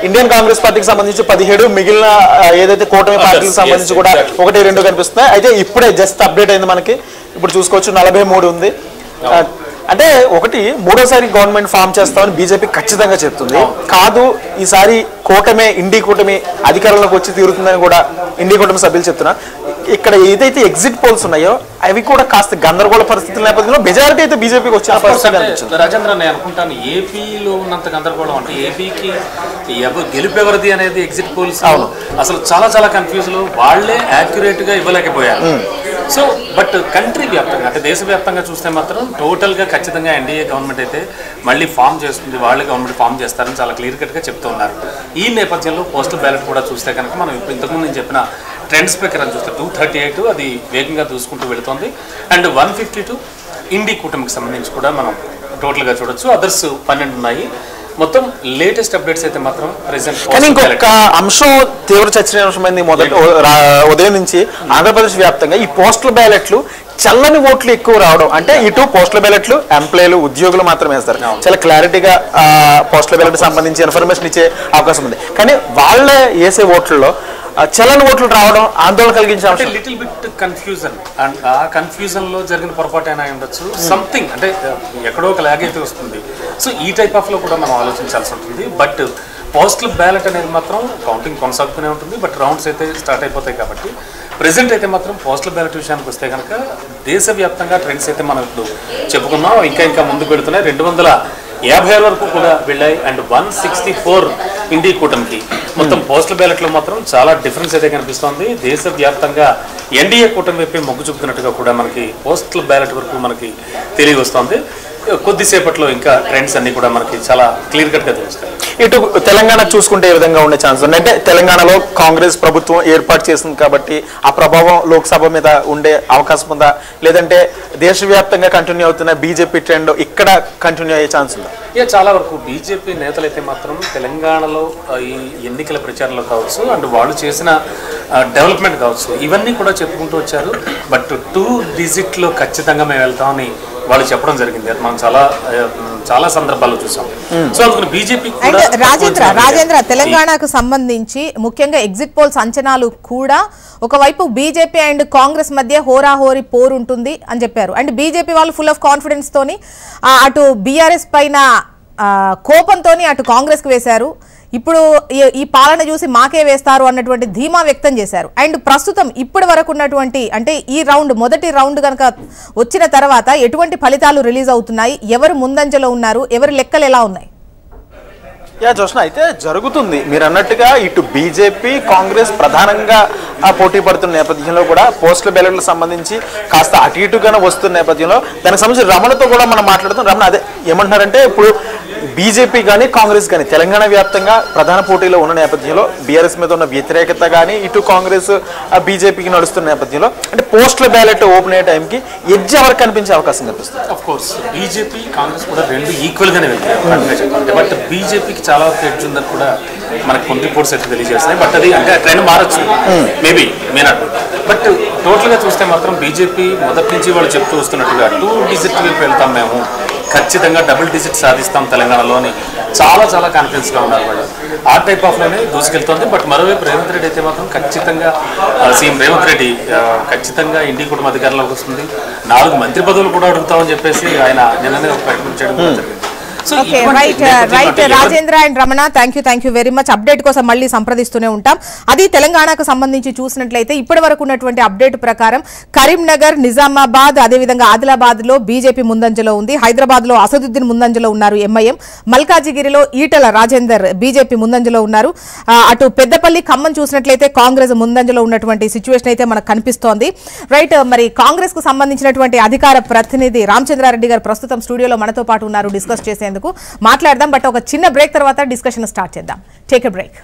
Indian Congress పార్టీకి సంబంధించి 17, మిగిలిన ఏదైతే కూటమి పార్టీకి సంబంధించి కూడా 1, 2 కనిపిస్తున్నాయి. అయితే ఇప్పుడే జస్ట్ అప్డేట్ అయింది మనకి. ఇప్పుడు చూసుకోవచ్చు 43 ఉంది. అంటే ఒకటి మూడోసారి గవర్నమెంట్ ఫామ్ చేస్తామని బీజేపీ ఖచ్చితంగా చెప్తుంది. కాదు ఈసారి కూటమి ఇండి కూటమి అధికారంలోకి వచ్చి తీరుతుందని కూడా ఇండి కూటమి సభ్యులు చెప్తున్నారు. ఇక్కడ ఏదైతే ఎగ్జిట్ పోల్స్ ఉన్నాయో అవి కూడా కాస్త గందరగోళ పరిస్థితుల నేపథ్యంలో మెజారిటీ అయితే బీజేపీకి వచ్చిన పరిస్థితి. రాజేంద్ర, నేను అనుకుంటాను ఏపీలో ఉన్నంత గందరగోళం అంటే ఏపీకి గెలుపు ఎవరిది అనేది ఎగ్జిట్ పోల్స్ అసలు చాలా చాలా కన్ఫ్యూజ్ లో వాళ్ళే యాక్యురేట్ గా ఇవ్వలేకపోయారు. సో బట్ కంట్రీ వ్యాప్తంగా అంటే దేశవ్యాప్తంగా చూస్తే మాత్రం టోటల్గా ఖచ్చితంగా ఎన్డీఏ గవర్నమెంట్ అయితే మళ్ళీ ఫామ్ చేస్తుంది, వాళ్ళే గవర్నమెంట్ ఫామ్ చేస్తారని చాలా క్లియర్ కట్గా చెప్తూ ఉన్నారు. ఈ నేపథ్యంలో పోస్టల్ బ్యాలెట్ కూడా చూస్తే కనుక మనం ఇంతకుముందు నేను చెప్పిన ట్రెండ్స్ ప్రకారం చూస్తే 238 అది వేగంగా దూసుకుంటూ వెళుతుంది. అండ్ 152 ఇండి కూటమికి సంబంధించి కూడా మనం టోటల్గా చూడొచ్చు. అదర్స్ 12 ఉన్నాయి. మొత్తం లేటెస్ట్ అప్డేట్స్ అయితే మాత్రం ప్రెసెంట్. కానీ ఇంకొక అంశం తీవ్ర చర్చనీయాంశమైంది. ఉదయం నుంచి ఆంధ్రప్రదేశ్ వ్యాప్తంగా ఈ పోస్టల్ బ్యాలెట్లు చల్లని ఓట్లు ఎక్కువ రావడం. అంటే ఇటు పోస్టల్ బ్యాలెట్లు ఎంప్లాయీలు ఉద్యోగులు మాత్రమే వేస్తారు. చాలా క్లారిటీగా పోస్టల్ బ్యాలెట్ సంబంధించి ఇన్ఫర్మేషన్ ఇచ్చే అవకాశం ఉంది. కానీ వాళ్ళే వేసే ఓట్లలో చల్లని ఓట్లు రావడం ఆందోళన కలిగించే లిటిల్ బిట్ కన్ఫ్యూజన్. అండ్ ఆ కన్ఫ్యూజన్ లో జరిగిన పొరపాటు అయినా ఉండొచ్చు. సంథింగ్ అంటే ఎక్కడో ఒక లాగ్ అయితే వస్తుంది. సో ఈ టైప్ ఆఫ్ లో కూడా మనం ఆలోచించాల్సి ఉంటుంది. బట్ పోస్టల్ బ్యాలెట్ అనేది మాత్రం కౌంటింగ్ కొనసాగుతూనే ఉంటుంది. బట్ రౌండ్స్ అయితే స్టార్ట్ అయిపోతాయి కాబట్టి ప్రెసెంట్ అయితే మాత్రం పోస్టల్ బ్యాలెట్ విషయానికి వస్తే కనుక దేశవ్యాప్తంగా ట్రెండ్స్ అయితే మనం ఇప్పుడు చెప్పుకున్నాం. ఇంకా ముందుకు వెళుతున్నాయి. 256 వరకు కూడా వెళ్ళాయి. అండ్ 164 ఇండి కూటమికి. మొత్తం పోస్టల్ బ్యాలెట్లో మాత్రం చాలా డిఫరెన్స్ అయితే కనిపిస్తోంది. దేశవ్యాప్తంగా ఎన్డీఏ కూటమి వైపే మొగ్గు చూపుతున్నట్టుగా కూడా మనకి పోస్టల్ బ్యాలెట్ వరకు మనకి తెలియవస్తోంది. కొద్దిసేపట్లో ఇంకా ట్రెండ్స్ అన్ని కూడా మనకి చాలా క్లియర్ కట్ గా తెలుస్తాయి. ఇటు తెలంగాణ చూసుకుంటే ఏ విధంగా ఉండే ఛాన్స్ ఉంది అంటే తెలంగాణలో కాంగ్రెస్ ప్రభుత్వం ఏర్పాటు చేసింది కాబట్టి ఆ ప్రభావం లోక్సభ మీద ఉండే అవకాశం ఉందా, లేదంటే దేశవ్యాప్తంగా కంటిన్యూ అవుతున్న బీజేపీ ట్రెండ్ ఇక్కడ కంటిన్యూ అయ్యే ఛాన్స్ ఉందా? చాలా వరకు బీజేపీ నేతలైతే మాత్రం తెలంగాణలో ఈ ఎన్నికల ప్రచారంలో కావచ్చు అండ్ వాళ్ళు చేసిన డెవలప్మెంట్ కావచ్చు ఇవన్నీ కూడా చెప్పుకుంటూ వచ్చారు. బట్ 2 డిజిట్లో ఖచ్చితంగా మేము వెళ్తామని వాళ్ళు చెప్పడం జరిగింది. మనం చాలా సందర్భాల్లో చూసాం. సో అందుకని బీజేపీ రాజేంద్ర తెలంగాణకు సంబంధించి ముఖ్యంగా ఎగ్జిట్ పోల్స్ అంచనాలు కూడా ఒకవైపు బీజేపీ అండ్ కాంగ్రెస్ మధ్య హోరాహోరీ పోరు ఉంటుంది అని చెప్పారు. అండ్ బీజేపీ వాళ్ళు ఫుల్ ఆఫ్ కాన్ఫిడెన్స్ తోని అటు బీఆర్ఎస్ పైన కోపంతో అటు కాంగ్రెస్ కు వేశారు. ఇప్పుడు ఈ పాలన చూసి మాకే వేస్తారు అన్నటువంటి ధీమా వ్యక్తం చేశారు. అండ్ ప్రస్తుతం ఇప్పటి వరకు ఉన్నటువంటి అంటే ఈ మొదటి రౌండ్ కనుక వచ్చిన తర్వాత ఎటువంటి ఫలితాలు రిలీజ్ అవుతున్నాయి, ఎవరు ముందంజలో ఉన్నారు, ఎవరి లెక్కలు ఎలా ఉన్నాయి? జోష్న అయితే జరుగుతుంది మీరు అన్నట్టుగా ఇటు బీజేపీ కాంగ్రెస్ ప్రధానంగా పోటీ పడుతున్న నేపథ్యంలో కూడా పోస్టల్ బ్యాలెట్లకు సంబంధించి కాస్త అటు ఇటుగానే వస్తున్న నేపథ్యంలో దానికి సంబంధించి రమణతో కూడా మనం మాట్లాడుతాం. రమణ అదే ఏమంటున్నారంటే ఇప్పుడు బీజేపీ కానీ కాంగ్రెస్ కానీ తెలంగాణ వ్యాప్తంగా ప్రధాన పోటీలో ఉన్న నేపథ్యంలో బీఆర్ఎస్ మీద ఉన్న వ్యతిరేకత కానీ ఇటు కాంగ్రెస్ బీజేపీకి నడుస్తున్న నేపథ్యంలో అంటే పోస్టల్ బ్యాలెట్ ఓపెన్ అయ్యే టైంకి ఎడ్జ్ ఎవరికి కనిపించే అవకాశం కనిపిస్తుంది? ఆఫ్ కోర్స్ బీజేపీ కాంగ్రెస్ కూడా రెండు ఈక్వల్ గానే వెళ్తాయి. బట్ బీజేపీకి చాలా వరకు ఎడ్జ్ ఉందని కూడా మనకు కొన్ని రిపోర్ట్స్ అయితే తెలియజేస్తున్నాయి. బట్ అది అంటే ట్రెండ్ మారచ్చు మేబీ మేనాట్. బట్ టోటల్ గా చూస్తే మాత్రం బీజేపీ మొదటి నుంచి వాళ్ళు చెప్తూ వస్తున్నట్టుగా 2 డిజిట్ వైపు వెళ్తాం, మేము ఖచ్చితంగా డబుల్ డిజిట్ సాధిస్తాం తెలంగాణలోని చాలా కాన్ఫిడెన్స్గా ఉన్నారు వాళ్ళు. ఆ టైప్ ఆఫ్లోనే దూసుకెళ్తోంది. బట్ మరోవైపు రేవంత్ రెడ్డి అయితే మాత్రం ఖచ్చితంగా సీఎం రేవంత్ రెడ్డి ఖచ్చితంగా ఇండి కుటుంబ అధికారంలోకి వస్తుంది, 4 మంత్రి పదవులు కూడా అడుగుతామని చెప్పేసి ఆయన నిన్ననే ఒక ప్రకటన చేయడం జరిగింది. Right Rajendra and Ramana, thank you very much. Update కోసం మళ్ళీ సంప్రదిస్తూనే ఉంటాం. అది తెలంగాణకు సంబంధించి చూసినట్లయితే ఇప్పటి వరకు ఉన్నటువంటి అప్డేట్ ప్రకారం కరీంనగర్, నిజామాబాద్, అదేవిధంగా ఆదిలాబాద్ లో బీజేపీ ముందంజలో ఉంది. హైదరాబాద్ లో అసదుద్దీన్ ముందంజలో ఉన్నారు ఎంఐఎం. మల్కాజిగిరిలో ఈటల రాజేందర్ బీజేపీ ముందంజలో ఉన్నారు. అటు పెద్దపల్లి, ఖమ్మం చూసినట్లయితే కాంగ్రెస్ ముందంజలో ఉన్నటువంటి సిచ్యువేషన్ అయితే మనకు కనిపిస్తోంది. రైట్, మరి కాంగ్రెస్ కు సంబంధించినటువంటి అధికార ప్రతినిధి రామచంద్రారెడ్డి గారు ప్రస్తుతం స్టూడియోలో మనతో పాటు ఉన్నారు డిస్కస్ చేసేందుకు. మాట్లాడదాం. బట్ ఒక చిన్న బ్రేక్ తర్వాత డిస్కషన్ స్టార్ట్ చేద్దాం. Take a break.